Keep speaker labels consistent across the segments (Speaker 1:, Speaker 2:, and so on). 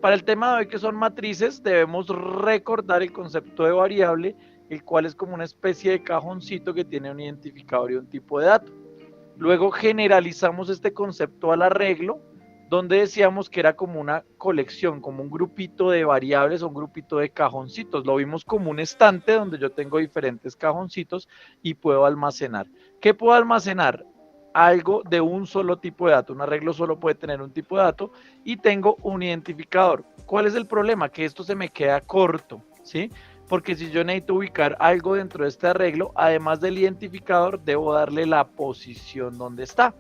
Speaker 1: para el tema de hoy que son matrices, debemos recordar el concepto de variable, el cual es como una especie de cajoncito que tiene un identificador y un tipo de dato. Luego generalizamos este concepto al arreglo, donde decíamos que era como una colección, como un grupito de variables o un grupito de cajoncitos. Lo vimos como un estante donde yo tengo diferentes cajoncitos y puedo almacenar. ¿Qué puedo almacenar? Algo de un solo tipo de dato. Un arreglo solo puede tener un tipo de dato y tengo un identificador. ¿Cuál es el problema? Que esto se me queda corto, ¿sí? Porque si yo necesito ubicar algo dentro de este arreglo, además del identificador, debo darle la posición donde está.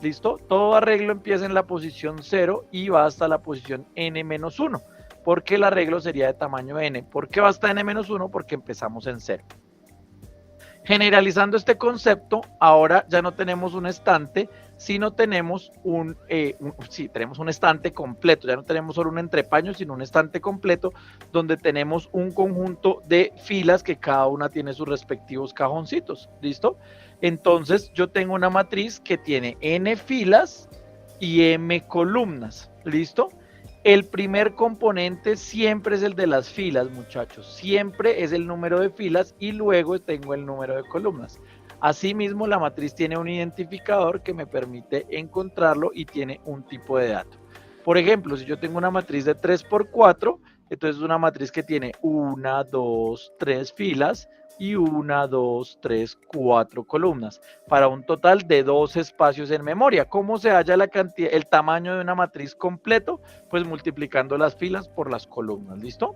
Speaker 1: ¿Listo? Todo arreglo empieza en la posición 0 y va hasta la posición n-1, porque el arreglo sería de tamaño n. ¿Por qué va hasta n-1? Porque empezamos en 0. Generalizando este concepto, ahora ya no tenemos un estante, sino tenemos tenemos un estante completo, ya no tenemos solo un entrepaño, sino un estante completo, donde tenemos un conjunto de filas que cada una tiene sus respectivos cajoncitos, ¿listo? Entonces yo tengo una matriz que tiene n filas y m columnas, ¿listo? El primer componente siempre es el de las filas, muchachos. Siempre es el número de filas y luego tengo el número de columnas. Asimismo, la matriz tiene un identificador que me permite encontrarlo y tiene un tipo de dato. Por ejemplo, si yo tengo una matriz de 3 por 4, entonces es una matriz que tiene 1, 2, 3 filas y 1, 2, 3, 4 columnas, para un total de 2 espacios en memoria. ¿Cómo se halla la cantidad, el tamaño de una matriz completo? Pues multiplicando las filas por las columnas, ¿listo?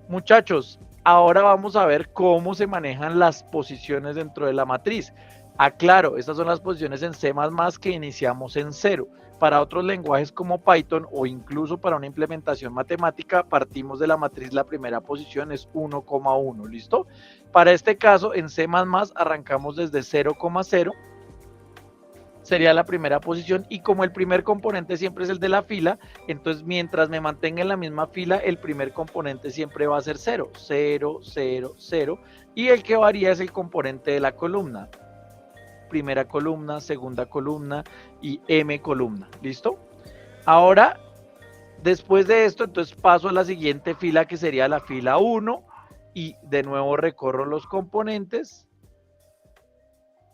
Speaker 1: Muchachos, ahora vamos a ver cómo se manejan las posiciones dentro de la matriz. Aclaro, estas son las posiciones en C++ que iniciamos en 0. Para otros lenguajes como Python o incluso para una implementación matemática, partimos de la matriz, la primera posición es 1,1, ¿listo? Para este caso, en C++ arrancamos desde 0,0, sería la primera posición, y como el primer componente siempre es el de la fila, entonces mientras me mantenga en la misma fila, el primer componente siempre va a ser 0, 0, 0, 0, y el que varía es el componente de la columna. Primera columna, segunda columna y m columna, ¿listo? Ahora, después de esto, entonces paso a la siguiente fila, que sería la fila 1, y de nuevo recorro los componentes,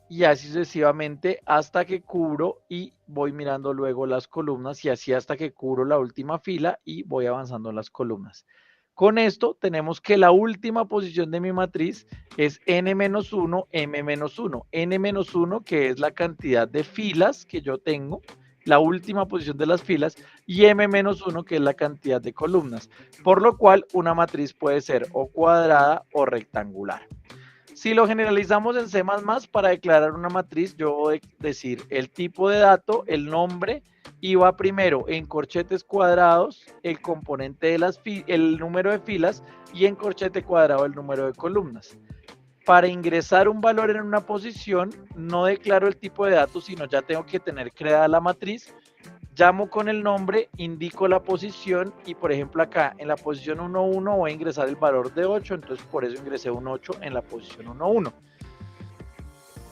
Speaker 1: y así sucesivamente hasta que cubro, y voy mirando luego las columnas, y así hasta que cubro la última fila y voy avanzando en las columnas. Con esto tenemos que la última posición de mi matriz es n-1, m-1. n-1, que es la cantidad de filas que yo tengo, la última posición de las filas, y m-1, que es la cantidad de columnas, por lo cual una matriz puede ser o cuadrada o rectangular. Si lo generalizamos en C++, para declarar una matriz, yo voy a decir el tipo de dato, el nombre, y va primero en corchetes cuadrados el componente de el número de filas, y en corchete cuadrado el número de columnas. Para ingresar un valor en una posición, no declaro el tipo de dato, sino ya tengo que tener creada la matriz. Llamo con el nombre, indico la posición, y por ejemplo acá en la posición 1,1 voy a ingresar el valor de 8, entonces por eso ingresé un 8 en la posición 1,1.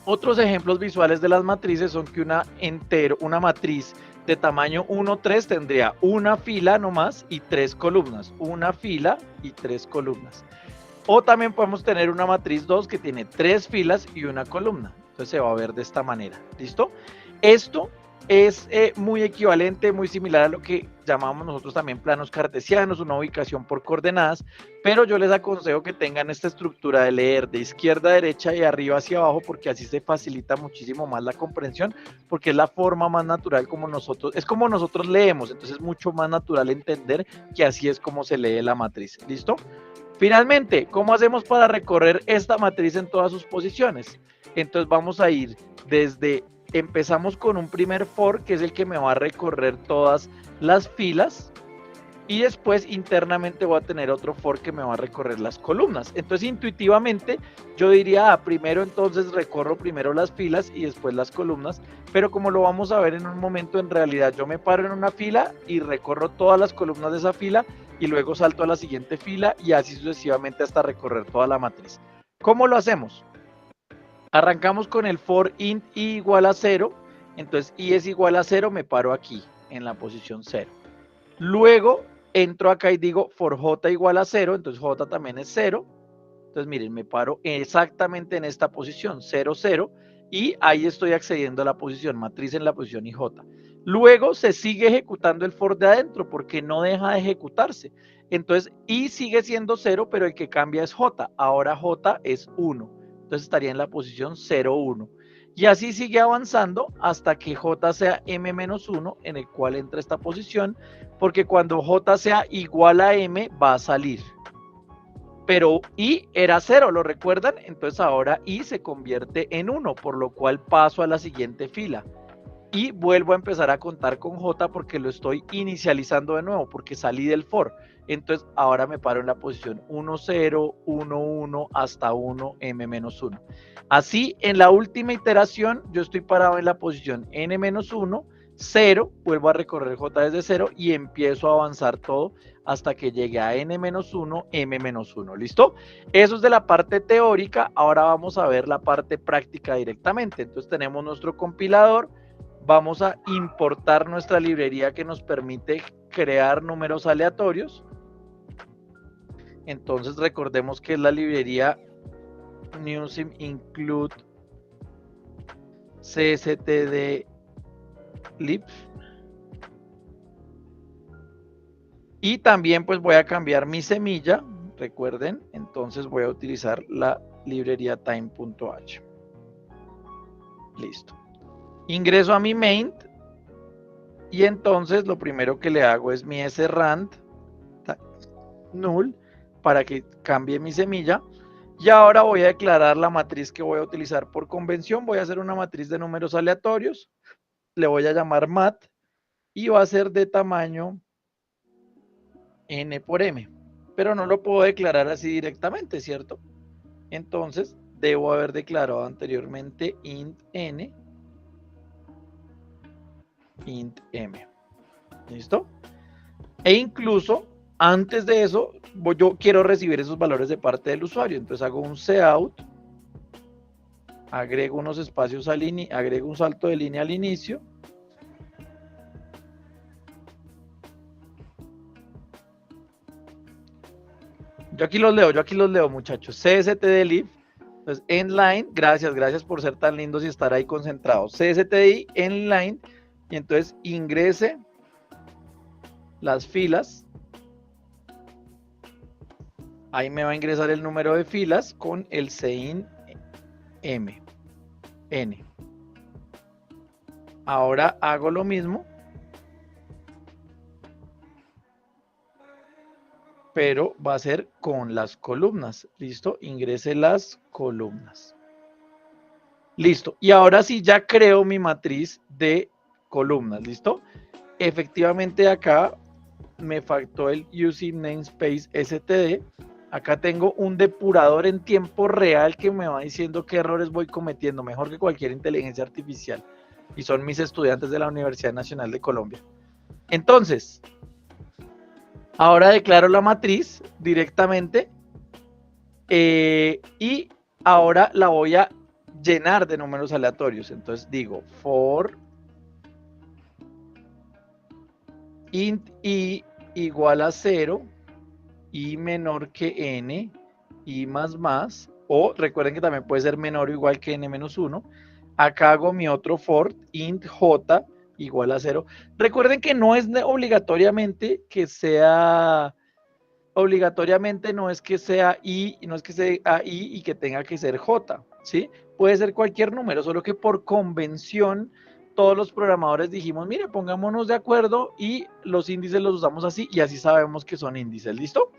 Speaker 1: Otros ejemplos visuales de las matrices son que una matriz de tamaño 1,3 tendría una fila nomás y 3 columnas, una fila y 3 columnas. O también podemos tener una matriz 2 que tiene 3 filas y una columna. Entonces se va a ver de esta manera, ¿listo? Esto es muy equivalente, muy similar a lo que llamamos nosotros también planos cartesianos, una ubicación por coordenadas, pero yo les aconsejo que tengan esta estructura de leer de izquierda a derecha y arriba hacia abajo, porque así se facilita muchísimo más la comprensión, porque es la forma más natural como nosotros, es como nosotros leemos, entonces es mucho más natural entender que así es como se lee la matriz, ¿listo? Finalmente, ¿cómo hacemos para recorrer esta matriz en todas sus posiciones? Entonces vamos a ir empezamos con un primer for, que es el que me va a recorrer todas las filas, y después internamente voy a tener otro for que me va a recorrer las columnas. Entonces intuitivamente yo diría, primero entonces recorro primero las filas y después las columnas, pero como lo vamos a ver en un momento, en realidad yo me paro en una fila y recorro todas las columnas de esa fila, y luego salto a la siguiente fila y así sucesivamente hasta recorrer toda la matriz. ¿Cómo lo hacemos? Arrancamos con el for int i igual a 0, entonces i es igual a 0, me paro aquí en la posición 0. Luego entro acá y digo for j igual a 0, entonces j también es 0. Entonces, miren, me paro exactamente en esta posición, 0, 0, y ahí estoy accediendo a la posición, matriz en la posición IJ. Luego se sigue ejecutando el for de adentro porque no deja de ejecutarse. Entonces, I sigue siendo 0, pero el que cambia es J. Ahora J es 1. Entonces estaría en la posición 0, 1. Y así sigue avanzando hasta que J sea M-1, en el cual entra esta posición, porque cuando J sea igual a M, va a salir. Pero I era 0, ¿lo recuerdan? Entonces ahora I se convierte en 1, por lo cual paso a la siguiente fila. Y vuelvo a empezar a contar con J porque lo estoy inicializando de nuevo, porque salí del for. Entonces ahora me paro en la posición 1, 0, 1, 1, hasta 1, M-1. Así, en la última iteración, yo estoy parado en la posición N-1, 0, vuelvo a recorrer J desde 0 y empiezo a avanzar todo hasta que llegue a N-1, M-1. ¿Listo? Eso es de la parte teórica. Ahora vamos a ver la parte práctica directamente. Entonces tenemos nuestro compilador. Vamos a importar nuestra librería que nos permite crear números aleatorios. Entonces recordemos que es la librería newsim include cstd lib. Y también pues voy a cambiar mi semilla, recuerden, entonces voy a utilizar la librería time.h. Listo. Ingreso a mi main y entonces lo primero que le hago es mi srand null para que cambie mi semilla. Y ahora voy a declarar la matriz que voy a utilizar por convención. Voy a hacer una matriz de números aleatorios. Le voy a llamar mat y va a ser de tamaño n por m. Pero no lo puedo declarar así directamente, ¿cierto? Entonces, debo haber declarado anteriormente int n, int m. ¿Listo? E incluso, antes de eso, yo quiero recibir esos valores de parte del usuario. Entonces hago un cout, agrego unos espacios agrego un salto de línea al inicio. Yo aquí los leo, muchachos. cstd-lib, entonces endline, gracias por ser tan lindos y estar ahí concentrados. cstdi endline, y entonces ingrese las filas. Ahí me va a ingresar el número de filas con el sein m, n. Ahora hago lo mismo, pero va a ser con las columnas. ¿Listo? Ingrese las columnas. Listo. Y ahora sí ya creo mi matriz de columnas. ¿Listo? Efectivamente acá me faltó el using namespace std. Acá tengo un depurador en tiempo real que me va diciendo qué errores voy cometiendo, mejor que cualquier inteligencia artificial. Y son mis estudiantes de la Universidad Nacional de Colombia. Entonces, ahora declaro la matriz directamente y ahora la voy a llenar de números aleatorios. Entonces digo for int i igual a 0, i menor que n, i más, o recuerden que también puede ser menor o igual que n-1. Acá hago mi otro for int j igual a 0. Recuerden que no es obligatoriamente que sea, no es que sea i, no es que sea i y que tenga que ser j, ¿sí? Puede ser cualquier número, solo que por convención todos los programadores dijimos, mire, pongámonos de acuerdo y los índices los usamos así y así sabemos que son índices, ¿listo?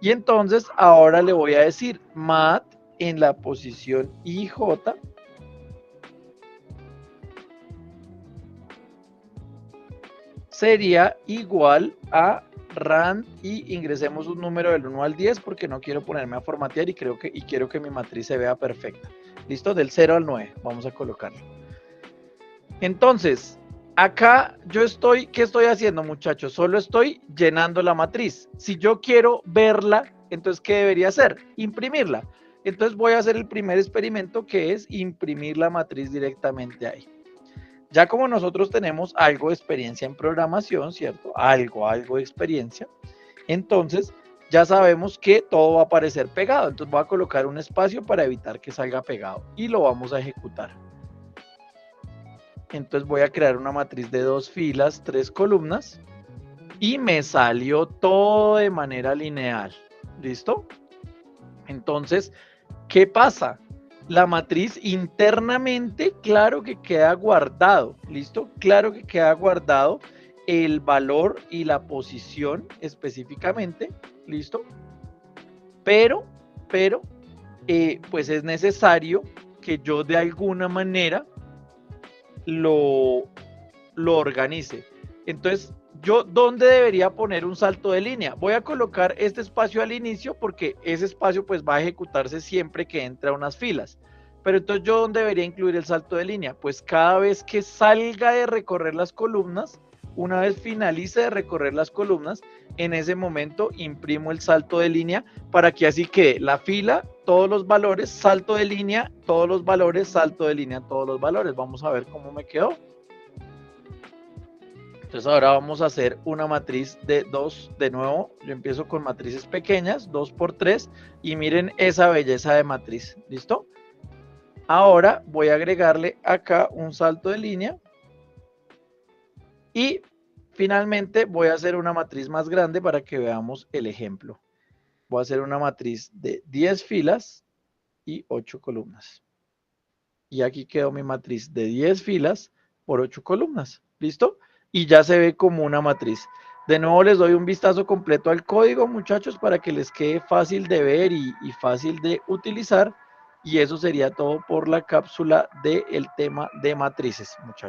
Speaker 1: Y entonces ahora le voy a decir mat en la posición IJ sería igual a rand y ingresemos un número del 1 al 10 porque no quiero ponerme a formatear y quiero que mi matriz se vea perfecta. ¿Listo? Del 0 al 9 vamos a colocarlo. Entonces, acá yo estoy, ¿qué estoy haciendo, muchachos? Solo estoy llenando la matriz. Si yo quiero verla, entonces, ¿qué debería hacer? Imprimirla. Entonces voy a hacer el primer experimento, que es imprimir la matriz directamente ahí. Ya como nosotros tenemos algo de experiencia en programación, ¿cierto? Algo de experiencia. Entonces, ya sabemos que todo va a aparecer pegado. Entonces voy a colocar un espacio para evitar que salga pegado y lo vamos a ejecutar. Entonces voy a crear una matriz de 2 filas, 3 columnas y me salió todo de manera lineal. ¿Listo? Entonces, ¿qué pasa? La matriz internamente, claro que queda guardado. ¿Listo? Claro que queda guardado el valor y la posición específicamente. ¿Listo? Pero, pues es necesario que yo de alguna manera lo organice. Entonces, yo, ¿dónde debería poner un salto de línea? Voy a colocar este espacio al inicio porque ese espacio pues va a ejecutarse siempre que entre a unas filas. Pero entonces, ¿yo dónde debería incluir el salto de línea? Pues cada vez que salga de recorrer las columnas, una vez finalice de recorrer las columnas, en ese momento imprimo el salto de línea para que así quede la fila, todos los valores, salto de línea, todos los valores, salto de línea, todos los valores. Vamos a ver cómo me quedó. Entonces ahora vamos a hacer una matriz de 2, de nuevo, yo empiezo con matrices pequeñas, 2 por 3, y miren esa belleza de matriz, ¿listo? Ahora voy a agregarle acá un salto de línea, y finalmente voy a hacer una matriz más grande para que veamos el ejemplo. Voy a hacer una matriz de 10 filas y 8 columnas. Y aquí quedó mi matriz de 10 filas por 8 columnas, ¿listo? Y ya se ve como una matriz. De nuevo les doy un vistazo completo al código, muchachos, para que les quede fácil de ver y fácil de utilizar. Y eso sería todo por la cápsula del tema de matrices, muchachos.